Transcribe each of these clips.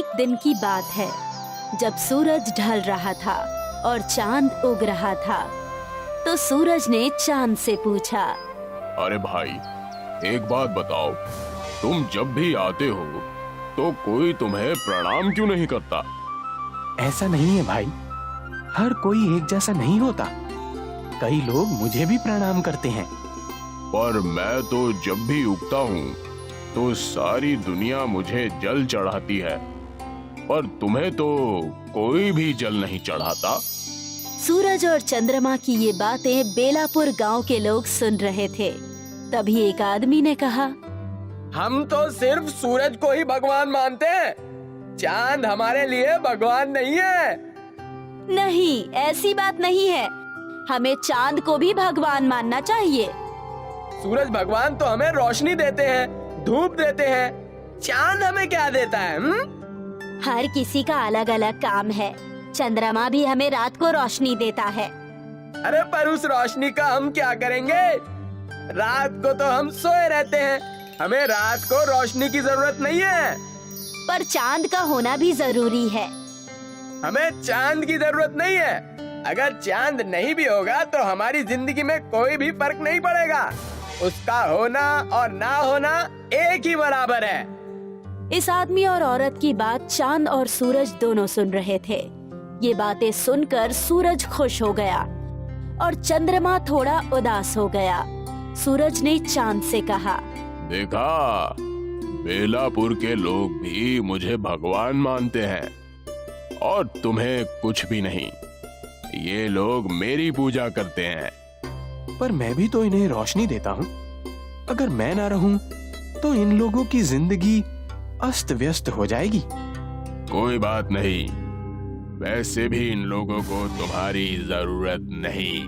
एक दिन की बात है, जब सूरज ढल रहा था और चांद उग रहा था, तो सूरज ने चांद से पूछा, अरे भाई, एक बात बताओ, तुम जब भी आते हो तो कोई तुम्हें प्रणाम क्यों नहीं करता? ऐसा नहीं है भाई, हर कोई एक जैसा नहीं होता। कई लोग मुझे भी प्रणाम करते हैं। पर मैं तो जब भी उगता हूँ तो सारी दुनिया मुझे जल चढ़ाती है, पर तुम्हें तो कोई भी जल नहीं चढ़ाता। सूरज और चंद्रमा की ये बातें बेलापुर गांव के लोग सुन रहे थे। तभी एक आदमी ने कहा, हम तो सिर्फ सूरज को ही भगवान मानते हैं, चांद हमारे लिए भगवान नहीं है। नहीं, ऐसी बात नहीं है, हमें चांद को भी भगवान मानना चाहिए। सूरज भगवान तो हमें रोशनी देते हैं, धूप देते हैं, चांद हमें क्या देता है? हर किसी का अलग अलग काम है। चंद्रमा भी हमें रात को रोशनी देता है। अरे पर उस रोशनी का हम क्या करेंगे? रात को तो हम सोए रहते हैं, हमें रात को रोशनी की जरूरत नहीं है। पर चांद का होना भी जरूरी है। हमें चांद की जरूरत नहीं है। अगर चांद नहीं भी होगा तो हमारी जिंदगी में कोई भी फर्क नहीं पड़ेगा। उसका होना और ना होना एक ही बराबर है। इस आदमी और औरत की बात चांद और सूरज दोनों सुन रहे थे। ये बातें सुनकर सूरज खुश हो गया और चंद्रमा थोड़ा उदास हो गया। सूरज ने चांद से कहा, देखा, बेलापुर के लोग भी मुझे भगवान मानते हैं और तुम्हें कुछ भी नहीं। ये लोग मेरी पूजा करते हैं। पर मैं भी तो इन्हें रोशनी देता हूँ। अगर मैं ना रहूं तो इन लोगों की जिंदगी अस्त व्यस्त हो जाएगी। कोई बात नहीं, वैसे भी इन लोगों को तुम्हारी जरूरत नहीं।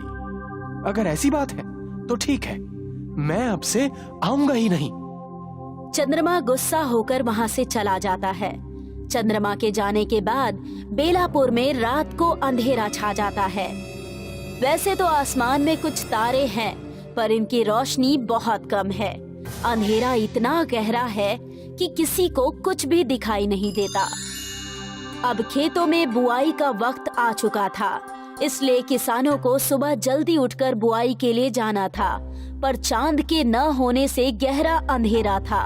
अगर ऐसी बात है तो ठीक है, मैं अब से आऊंगा ही नहीं। चंद्रमा गुस्सा होकर वहाँ से चला जाता है। चंद्रमा के जाने के बाद बेलापुर में रात को अंधेरा छा जाता है। वैसे तो आसमान में कुछ तारे हैं, पर इनकी रोशनी बहुत कम है। अंधेरा इतना गहरा है कि किसी को कुछ भी दिखाई नहीं देता। अब खेतों में बुआई का वक्त आ चुका था, इसलिए किसानों को सुबह जल्दी उठकर बुआई के लिए जाना था, पर चांद के न होने से गहरा अंधेरा था।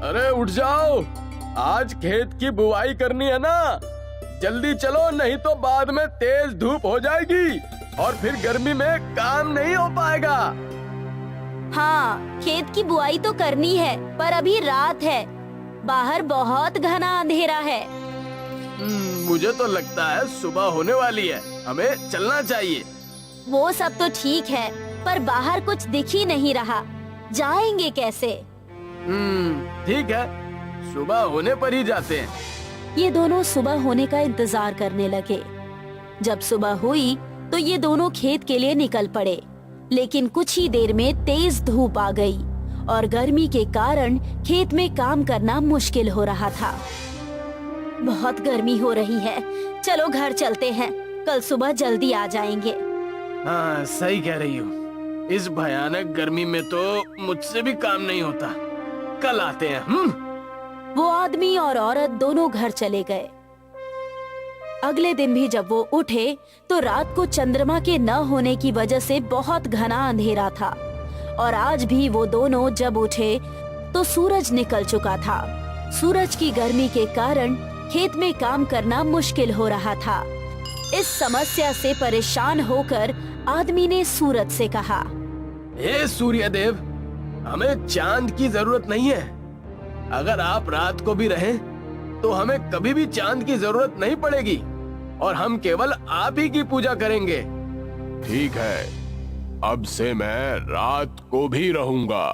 अरे उठ जाओ, आज खेत की बुआई करनी है ना, जल्दी चलो, नहीं तो बाद में तेज धूप हो जाएगी और फिर गर्मी में काम नहीं हो पाएगा। हाँ, खेत की बुआई तो करनी है, पर अभी रात है, बाहर बहुत घना अंधेरा है। मुझे तो लगता है सुबह होने वाली है, हमें चलना चाहिए। वो सब तो ठीक है, पर बाहर कुछ दिख ही नहीं रहा, जाएंगे कैसे? ठीक है, सुबह होने पर ही जाते हैं। ये दोनों सुबह होने का इंतजार करने लगे। जब सुबह हुई तो ये दोनों खेत के लिए निकल पड़े, लेकिन कुछ ही देर में तेज धूप आ गई और गर्मी के कारण खेत में काम करना मुश्किल हो रहा था। बहुत गर्मी हो रही है, चलो घर चलते हैं, कल सुबह जल्दी आ जाएंगे। हाँ, सही कह रही हो, इस भयानक गर्मी में तो मुझसे भी काम नहीं होता, कल आते हैं। वो आदमी और औरत दोनों घर चले गए। अगले दिन भी जब वो उठे तो रात को चंद्रमा के न होने की वजह से बहुत घना अंधेरा था, और आज भी वो दोनों जब उठे तो सूरज निकल चुका था। सूरज की गर्मी के कारण खेत में काम करना मुश्किल हो रहा था। इस समस्या से परेशान होकर आदमी ने सूरज से कहा, हे सूर्य देव, हमें चांद की जरूरत नहीं है। अगर आप रात को भी रहें तो हमें कभी भी चांद की जरूरत नहीं पड़ेगी और हम केवल आप ही की पूजा करेंगे। ठीक है, अब से मैं रात को भी रहूंगा।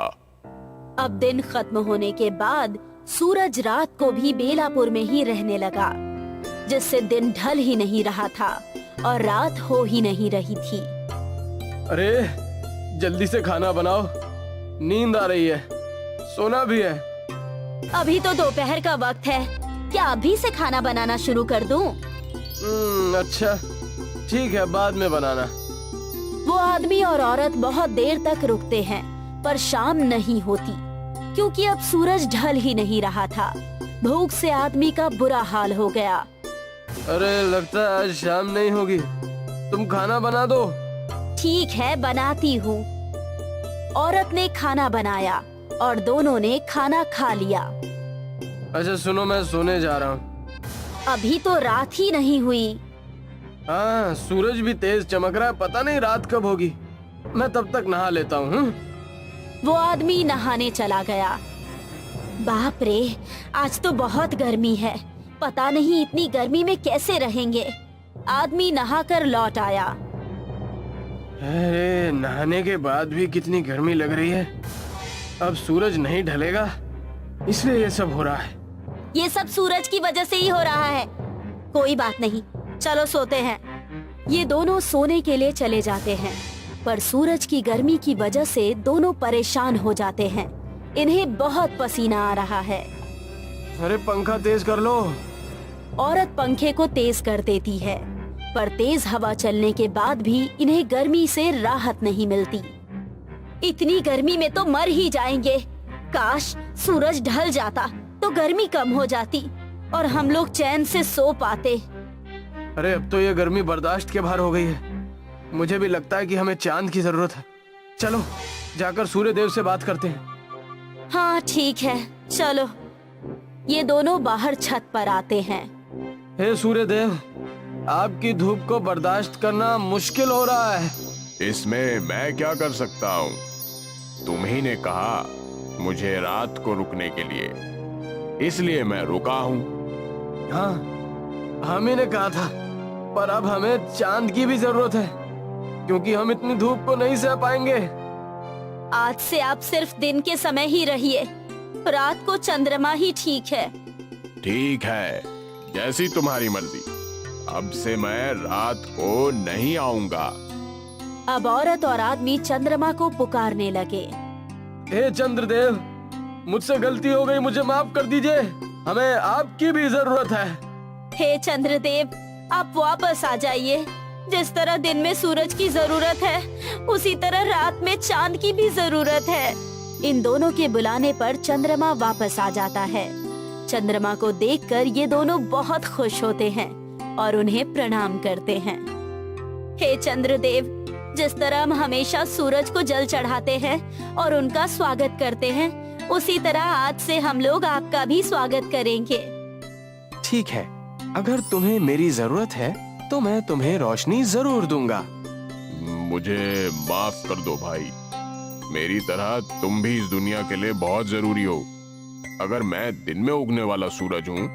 अब दिन खत्म होने के बाद सूरज रात को भी बेलापुर में ही रहने लगा, जिससे दिन ढल ही नहीं रहा था और रात हो ही नहीं रही थी। अरे जल्दी से खाना बनाओ, नींद आ रही है, सोना भी है। अभी तो दोपहर का वक्त है, क्या अभी से खाना बनाना शुरू कर दूं? अच्छा ठीक है, बाद में बनाना। वो आदमी और औरत बहुत देर तक रुकते हैं, पर शाम नहीं होती, क्योंकि अब सूरज ढल ही नहीं रहा था। भूख से आदमी का बुरा हाल हो गया। अरे लगता है आज शाम नहीं होगी, तुम खाना बना दो। ठीक है, बनाती हूँ। औरत ने खाना बनाया और दोनों ने खाना खा लिया। अच्छा सुनो, मैं सोने जा रहा हूँ। अभी तो रात ही नहीं हुई। हाँ, सूरज भी तेज चमक रहा है, पता नहीं रात कब होगी। मैं तब तक नहा लेता हूँ। वो आदमी नहाने चला गया। बाप रे, आज तो बहुत गर्मी है। पता नहीं इतनी गर्मी में कैसे रहेंगे। आदमी नहाकर लौट आया। अरे नहाने के बाद भी कितनी गर्मी लग रही है। अब सूरज नहीं ढलेगा, इसलिए ये सब हो रहा है। ये सब सूरज की वजह से ही हो रहा है। कोई बात नहीं, चलो सोते हैं। ये दोनों सोने के लिए चले जाते हैं, पर सूरज की गर्मी की वजह से दोनों परेशान हो जाते हैं। इन्हें बहुत पसीना आ रहा है। अरे पंखा तेज कर लो। औरत पंखे को तेज कर देती है, पर तेज हवा चलने के बाद भी इन्हें गर्मी से राहत नहीं मिलती। इतनी गर्मी में तो मर ही जाएंगे। काश सूरज ढल जाता तो गर्मी कम हो जाती और हम लोग चैन से सो पाते। अरे अब तो ये गर्मी बर्दाश्त के बाहर हो गई है। मुझे भी लगता है कि हमें चांद की जरूरत है। चलो जाकर सूर्य देव से बात करते हैं। हाँ ठीक है, चलो। ये दोनों बाहर छत पर आते हैं। हे सूर्य देव, आपकी धूप को बर्दाश्त करना मुश्किल हो रहा है। इसमें मैं क्या कर सकता हूँ? तुम ही ने कहा मुझे रात को रुकने के लिए, इसलिए मैं रुका हूँ। हाँ, हम ही ने कहा था, पर अब हमें चांद की भी जरूरत है, क्योंकि हम इतनी धूप को नहीं सह पाएंगे। आज से आप सिर्फ दिन के समय ही रहिए, रात को चंद्रमा ही ठीक है। ठीक है, जैसी तुम्हारी मर्जी। अब से मैं रात को नहीं आऊंगा। अब औरत और आदमी चंद्रमा को पुकारने लगे। हे चंद्रदेव, मुझसे गलती हो गई, मुझे माफ कर दीजिए। हमें आपकी भी जरूरत है। हे चंद्रदेव, आप वापस आ जाइए। जिस तरह दिन में सूरज की जरूरत है, उसी तरह रात में चांद की भी जरूरत है। इन दोनों के बुलाने पर चंद्रमा वापस आ जाता है। चंद्रमा को देखकर ये दोनों बहुत खुश होते हैं और उन्हें प्रणाम करते हैं। हे चंद्रदेव, जिस तरह हम हमेशा सूरज को जल चढ़ाते हैं और उनका स्वागत करते हैं, उसी तरह आज से हम लोग आपका भी स्वागत करेंगे। ठीक है, अगर तुम्हें मेरी जरूरत है तो मैं तुम्हें रोशनी जरूर दूंगा। मुझे माफ कर दो भाई। मेरी तरह तुम भी इस दुनिया के लिए बहुत जरूरी हो। अगर मैं दिन में उगने वाला सूरज हूँ,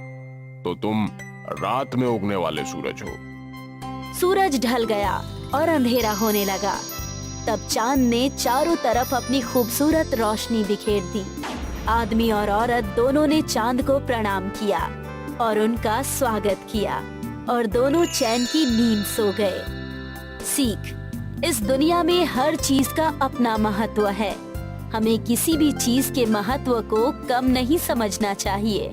तो तुम रात में उगने वाले सूरज हो। सूरज ढल गया और अंधेरा होने लगा। तब चांद ने चारों तरफ अपनी खूबसूरत रोशनी बिखेर दी। आदमी और औरत दोनों ने चांद को प्रणाम किया और उनका स्वागत किया और दोनों चैन की नींद सो गए। सीख, इस दुनिया में हर चीज का अपना महत्व है। हमें किसी भी चीज के महत्व को कम नहीं समझना चाहिए।